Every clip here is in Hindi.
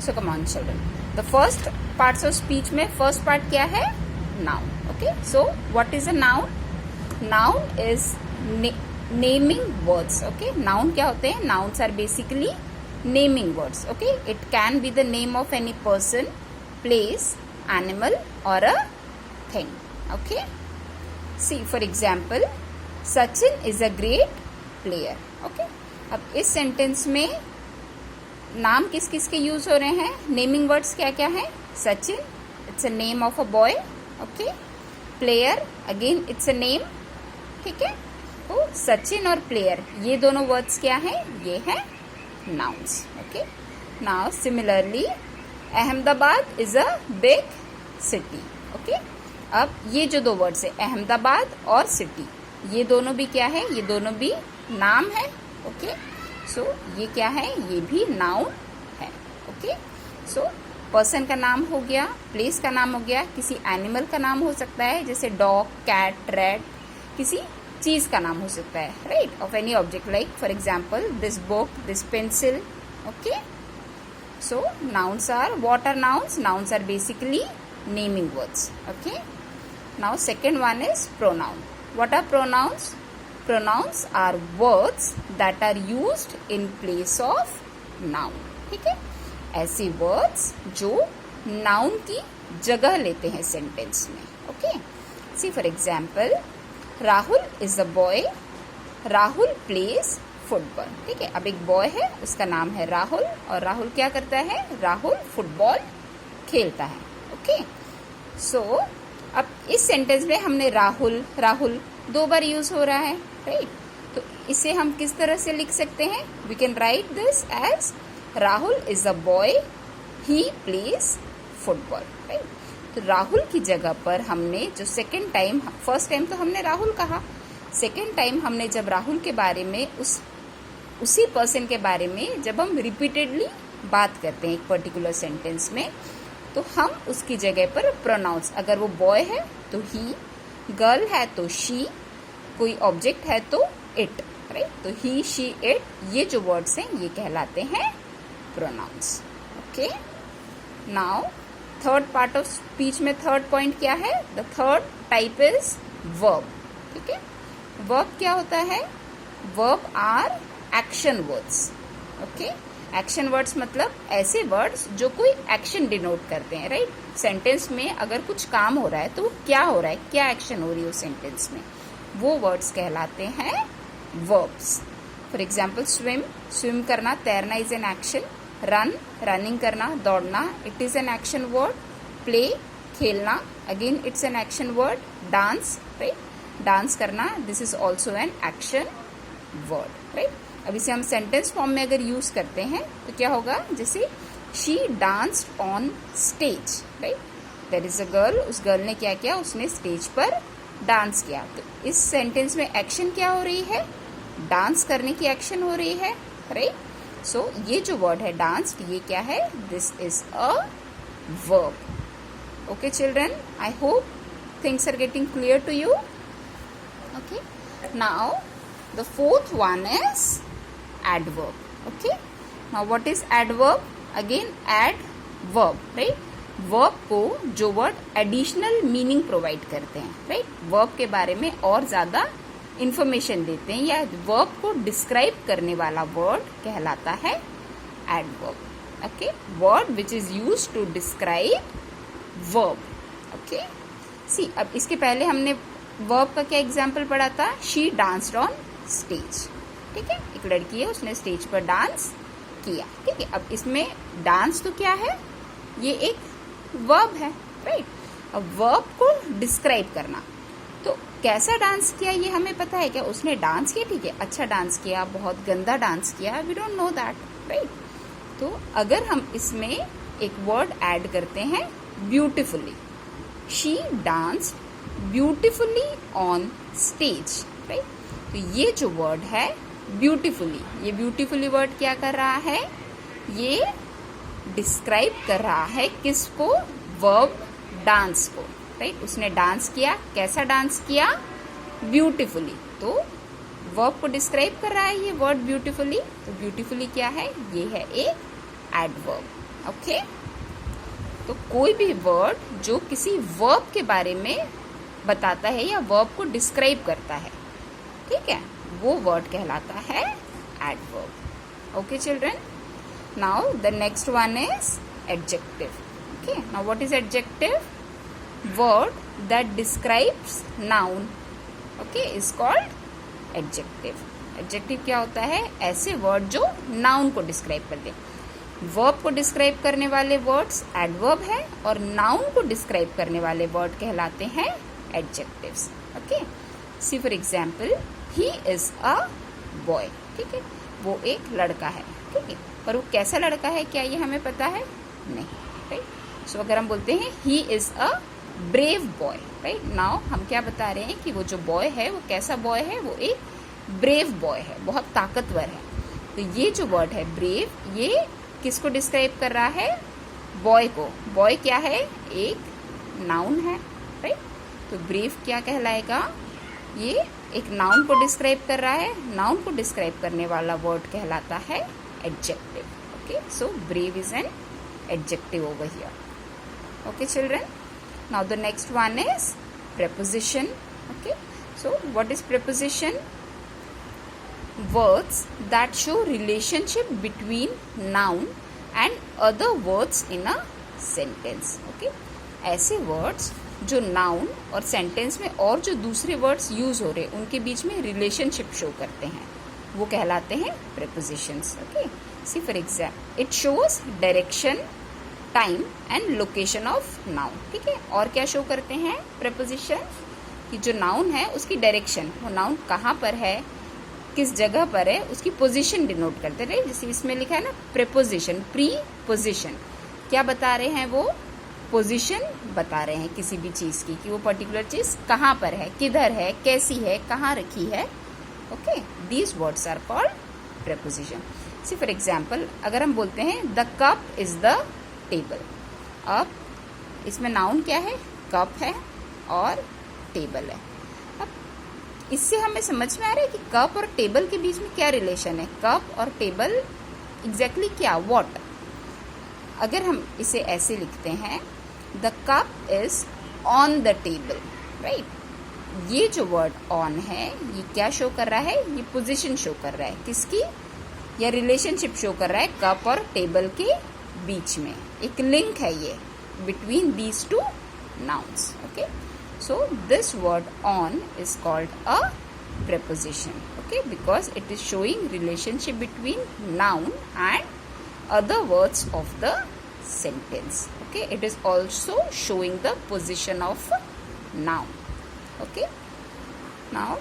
So come on children, the first parts of speech में फर्स्ट पार्ट क्या है? Noun. Okay, so what is a noun? Noun is naming words. Okay, noun क्या होते हैं? Nouns are basically naming words. Okay, it can be the name of any person, place, animal और a thing. Okay, see for example, Sachin is a great player. Okay, अब इस सेंटेंस में नाम किस किस के यूज हो रहे हैं? नेमिंग वर्ड्स क्या क्या है? Sachin, it's a name of a boy. Okay, player, again it's a name. ठीक है, तो सचिन और प्लेयर ये दोनों वर्ड्स क्या है? ये है nouns. Okay, now similarly Ahmedabad is a big city. Okay, अब ये जो दो वर्ड्स है अहमदाबाद और सिटी, ये दोनों भी क्या है? ये दोनों भी नाम है. ओके, सो ये क्या है? ये भी नाउन है. ओके, सो पर्सन का नाम हो गया, प्लेस का नाम हो गया, किसी एनिमल का नाम हो सकता है जैसे डॉग, कैट, रैट, किसी चीज का नाम हो सकता है, right, of any object, like for example this book, this pencil. Okay, so nouns are, what are nouns? Nouns are basically naming words. Okay, now second one is pronoun. What are pronouns? Pronouns are words that are used in place of noun. ठीक है, ऐसे words जो noun की जगह लेते हैं सेंटेंस में. Okay, see for example, Rahul is a boy, Rahul plays football. ठीक है, अब एक बॉय है, उसका नाम है राहुल, और राहुल क्या करता है? राहुल फुटबॉल खेलता है. ओके, सो अब इस सेंटेंस में हमने राहुल राहुल दो बार यूज हो रहा है, राइट, तो इसे हम किस तरह से लिख सकते हैं? We can write this as Rahul is a boy, he plays football. Right, तो राहुल की जगह पर हमने जो सेकेंड टाइम, फर्स्ट टाइम तो हमने राहुल कहा, सेकेंड टाइम हमने जब राहुल के बारे में उसी पर्सन के बारे में जब हम रिपीटेडली बात करते हैं एक पर्टिकुलर सेंटेंस में, तो हम उसकी जगह पर प्रोनाउंस, अगर वो बॉय है तो ही, गर्ल है तो शी, कोई ऑब्जेक्ट है तो इट, राइट, तो ही, शी, इट, ये जो वर्ड्स हैं ये कहलाते हैं pronouns. Okay, now third part of speech में थर्ड पॉइंट क्या है? The third type is verb. ठीक है, वर्ब क्या होता है? Verb are action words. Okay, action words मतलब ऐसे वर्ड्स जो कोई एक्शन डिनोट करते हैं, राइट, सेंटेंस में अगर कुछ काम हो रहा है तो वो क्या हो रहा है, क्या एक्शन हो रही है उस सेंटेंस में, वो वर्ड्स कहलाते हैं verbs. For example swim, swim करना, तैरना is an action. Run, running करना, दौड़ना, it is an action word. Play, खेलना, again it's an action word. Dance, right, dance करना, this is also an action word. Right, अब इसे हम सेंटेंस फॉर्म में अगर यूज करते हैं तो क्या होगा? जैसे she danced on stage. Right, there is a girl, उस गर्ल ने क्या किया? उसने स्टेज पर डांस किया. तो इस सेंटेंस में एक्शन क्या हो रही है? डांस करने की एक्शन हो रही है, राइट. सो ये जो वर्ड है डांस्ड, ये क्या है? This is a verb. Okay children, I hope things are getting clear to you. Okay, now the fourth one is adverb. Okay, now what is adverb? Again adverb, right, verb को जो word additional meaning provide करते हैं, right, verb के बारे में और ज्यादा information देते हैं या verb को describe करने वाला word कहलाता है adverb. Okay, word which is used to describe verb. Okay, see, अब इसके पहले हमने verb का क्या example पढ़ा था? She danced on stage. ठीक है, एक लड़की है, उसने स्टेज पर डांस किया. ठीक है, अब इसमें डांस तो क्या है? ये एक वर्ब है, राइट. अब वर्ब को डिस्क्राइब करना, तो कैसा डांस किया ये हमें पता है क्या? उसने डांस किया, ठीक है, अच्छा डांस किया, बहुत गंदा डांस किया, we don't know that, right. तो अगर हम इसमें एक वर्ड ऐड करते हैं beautifully, she danced beautifully on stage, right. तो ये जो वर्ड है ब्यूटीफुली, ये ब्यूटीफुली वर्ड क्या कर रहा है? ये डिस्क्राइब कर रहा है किसको? वर्ब डांस को, राइट. उसने डांस किया, कैसा डांस किया? ब्यूटीफुली. तो वर्ब को डिस्क्राइब कर रहा है ये वर्ड ब्यूटीफुली. तो ब्यूटीफुली क्या है? ये है एक एडवर्ब। ओके, तो कोई भी वर्ड जो किसी वर्ब के बारे में बताता है या वर्ब को डिस्क्राइब करता है, ठीक है, वो वर्ड कहलाता है adverb. Okay children, now the next one is adjective. Okay, now what is adjective? Word that describes noun, okay, is called adjective. Adjective क्या होता है? ऐसे वर्ड जो नाउन को डिस्क्राइब कर दे। वर्ब को डिस्क्राइब करने वाले वर्ड्स एडवर्ब है और नाउन को डिस्क्राइब करने वाले वर्ड कहलाते हैं adjectives. Okay, see for example, he is a boy. ठीक है, वो एक लड़का है। ठीक है, पर वो कैसा लड़का है क्या ये हमें पता है? नहीं। राइट, सो अगर हम बोलते हैं ही is a brave boy, right, now हम क्या बता रहे हैं कि वो जो बॉय है वो कैसा बॉय है? वो एक ब्रेव बॉय है, बहुत ताकतवर है। तो ये जो वर्ड है ब्रेव, ये किसको डिस्क्राइब कर रहा है? बॉय को। बॉय क्या है? एक नाउन है। राइट, तो ब्रेव क्या कहलाएगा? ये एक नाउन को डिस्क्राइब कर रहा है। नाउन को डिस्क्राइब करने वाला वर्ड कहलाता है adjective. Okay, so brave is an adjective over here. Okay children, now the next one is preposition. Okay, so what is preposition? Words that show relationship between noun and other words in a sentence. Okay, ऐसे words जो noun और sentence में और जो दूसरे words use हो रहे उनके बीच में relationship show करते हैं, वो कहलाते हैं prepositions. Okay, see for example, it shows direction, time and location of noun. ठीक है, और क्या शो करते हैं प्रेपोजिशन? कि जो नाउन है उसकी डायरेक्शन, वो नाउन कहाँ पर है, किस जगह पर है, उसकी पोजीशन डिनोट करते हैं। जैसे इसमें लिखा है ना प्रेपोजिशन, प्री पोजिशन, क्या बता रहे हैं? वो पोजीशन बता रहे हैं किसी भी चीज़ की, कि वो पर्टिकुलर चीज़ कहाँ पर है, किधर है, कैसी है, कहाँ रखी है। Okay, these words are called preposition. See for example, अगर हम बोलते हैं the cup is the table. अब इसमें नाउन क्या है? कप है और टेबल है। अब इससे हमें समझ में आ रहा है कि कप और टेबल के बीच में क्या रिलेशन है। कप और टेबल एग्जैक्टली क्या, व्हाट? अगर हम इसे ऐसे लिखते हैं, the cup is on the table. Right, ये जो वर्ड ऑन है ये क्या शो कर रहा है? ये पोजीशन शो कर रहा है किसकी? या रिलेशनशिप शो कर रहा है कप और टेबल के बीच में। एक लिंक है ये between these two nouns. Okay, so this word on is called a preposition. Okay, because it is showing relationship between noun and other words of the sentence. Okay, it is also showing the position of noun. Okay, now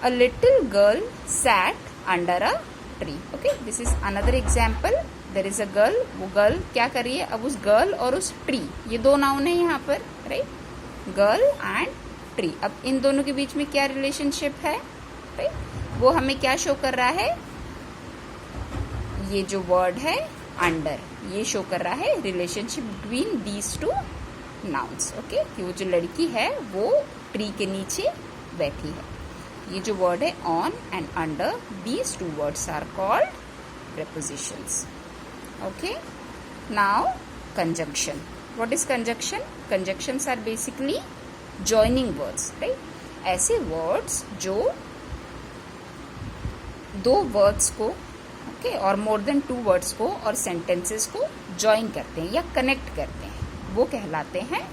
a little girl sat under a tree. Okay, this is another example. There is a girl, वो गर्ल क्या कर रही है? अब उस गर्ल और उस ट्री, ये दो नाउन है यहाँ पर, राइट, गर्ल एंड ट्री। अब इन दोनों के बीच में क्या रिलेशनशिप है? राइट, वो हमें क्या शो कर रहा है? ये जो वर्ड है अंडर, ये शो कर रहा है relationship between these two nouns. Okay, कि वो जो लड़की है वो ट्री के नीचे बैठी है। ये जो वर्ड है on and under, these two words are called prepositions. Okay, now conjunction. What is conjunction? Conjunctions are basically joining words, right? ऐसे words जो दो words को, okay, और more than two words को और sentences को join करते हैं या connect करते हैं, वो कहलाते हैं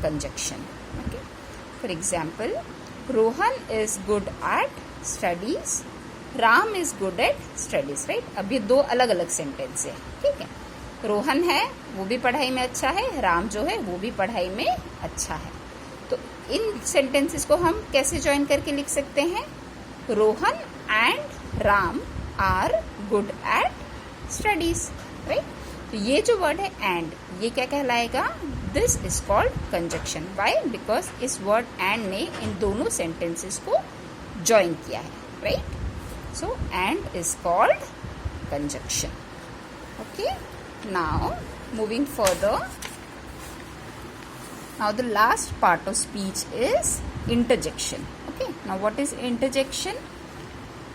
conjunction. Okay, for example, Rohan is good at studies, Ram is good at studies. Right, अब ये दो अलग अलग सेंटेंस है। ठीक है, रोहन है वो भी पढ़ाई में अच्छा है, राम जो है वो भी पढ़ाई में अच्छा है। तो इन सेंटेंसेस को हम कैसे ज्वाइन करके लिख सकते हैं? Rohan and Ram are good at studies. Right, तो ये जो वर्ड है एंड, ये क्या कहलाएगा? This is called conjunction. Why? Because इस वर्ड एंड ने इन दोनों सेंटेंसेस को ज्वाइन किया है। Right, so and is called conjunction. Okay, now moving further, now the last part of speech is interjection. Okay, now what is interjection?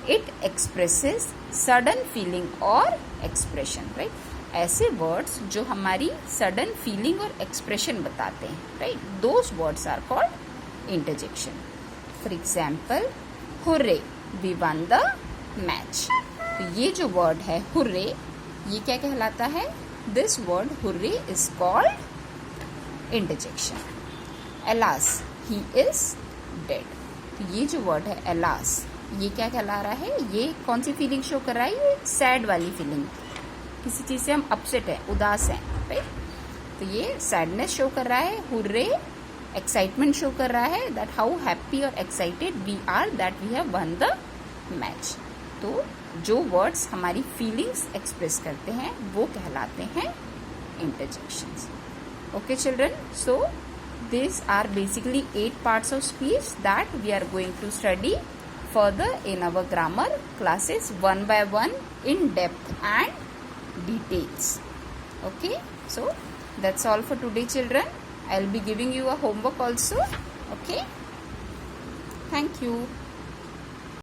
It expresses sudden feeling or expression. Right, ऐसे वर्ड्स जो हमारी सडन फीलिंग और एक्सप्रेशन बताते हैं, right, those words are called interjection. For example, hurray, we won the match. तो ये जो वर्ड है हुर्रे, ये क्या कहलाता है? This word hurray is called interjection. Alas, he is dead. तो ये जो वर्ड है एलास, ये क्या कहला रहा है? ये कौन सी फीलिंग शो कर रहा है? ये सैड वाली फीलिंग. किसी चीज़ से हम अपसेट हैं, उदास हैं, राइट. तो ये सैडनेस शो कर रहा है. हुर्रे एक्साइटमेंट शो कर रहा है, दैट हाउ हैप्पी और excited we are that we have won the match. तो जो वर्ड्स हमारी फीलिंग्स एक्सप्रेस करते हैं वो कहलाते हैं interjections. Okay children, so these are basically 8 parts of speech that we are going to study further in our grammar classes one by one in depth and details. Okay, so that's all for today children. I'll be giving you a homework also. Okay, thank you.